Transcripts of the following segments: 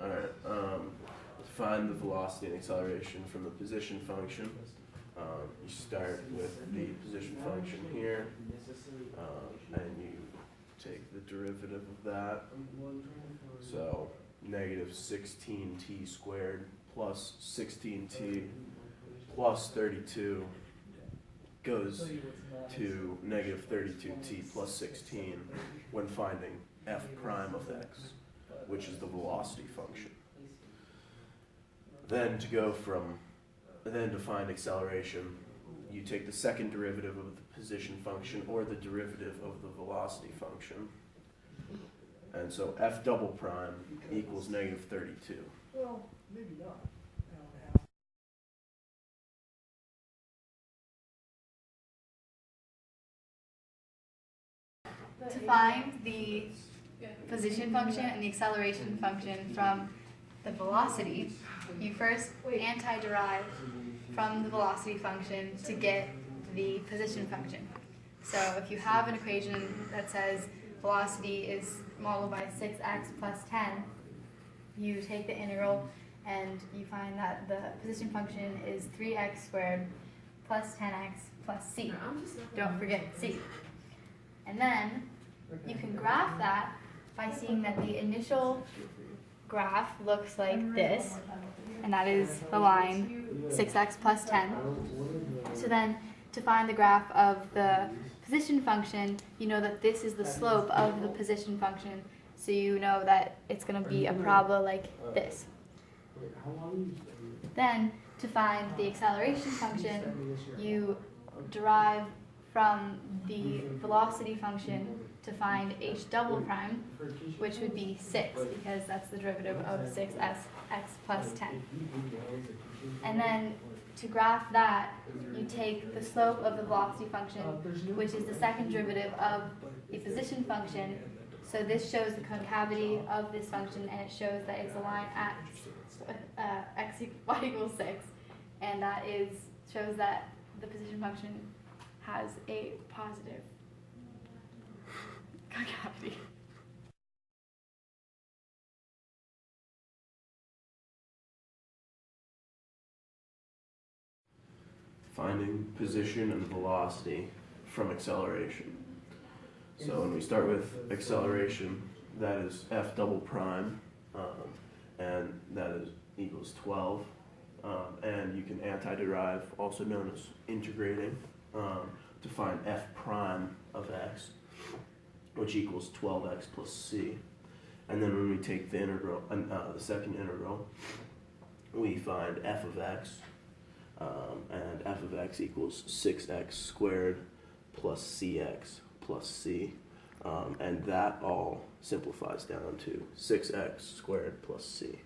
Alright, find the velocity and acceleration from the position function. You start with the position function here, and you take the derivative of that. So negative 16t squared plus 16t plus 32 goes to negative 32t plus 16 when finding f prime of x, which is the velocity function. Then to find acceleration, you take the second derivative of the position function or the derivative of the velocity function. And so f double prime equals negative 32. Well, maybe not. To find the position function and the acceleration function from the velocity, you first antiderive from the velocity function to get the position function. So if you have an equation that says velocity is multiplied by 6x plus 10, you take the integral and you find that the position function is 3x squared plus 10x plus c. Don't forget c. And then you can graph that by seeing that the initial graph looks like this, and that is the line 6x plus 10. So then to find the graph of the position function, you know that this is the slope of the position function, so you know that it's going to be a parabola like this. Then to find the acceleration function, you derive from the velocity function to find h double prime, which would be 6, because that's the derivative of 6x plus 10. And then to graph that, you take the slope of the velocity function, which is the second derivative of the position function. So this shows the concavity of this function, and it shows that it's a line at y equals 6, and that shows that the position function has a positive concavity. Finding position and velocity from acceleration. So when we start with acceleration, that is f double prime, and that is equals 12. And you can antiderive, also known as integrating, to find f prime of x, which equals 12x plus c. And then when we take the integral, the second integral, we find f of x, and f of x equals 6x squared plus cx plus c. And that all simplifies down to 6x squared plus c.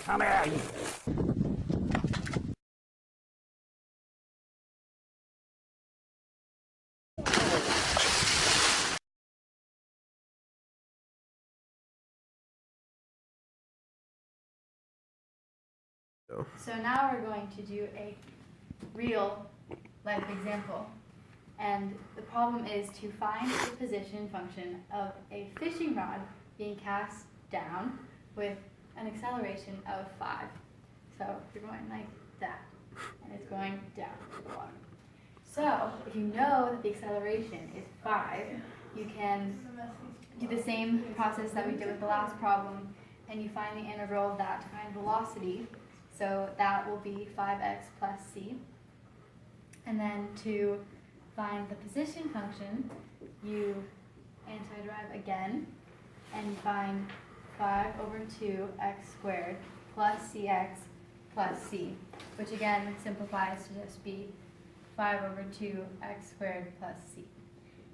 Come here. So now we're going to do a real life example. And the problem is to find the position function of a fishing rod being cast down with an acceleration of 5. So you're going like that, and it's going down to the water. So if you know that the acceleration is 5, you can do the same process that we did with the last problem, and you find the integral of that to find velocity. So that will be 5x plus c. And then to find the position function, you antiderive again and find 5 over 2x squared plus cx plus c, which again simplifies to just be 5 over 2x squared plus c.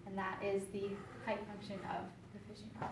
And that is the height function of the fishing rod.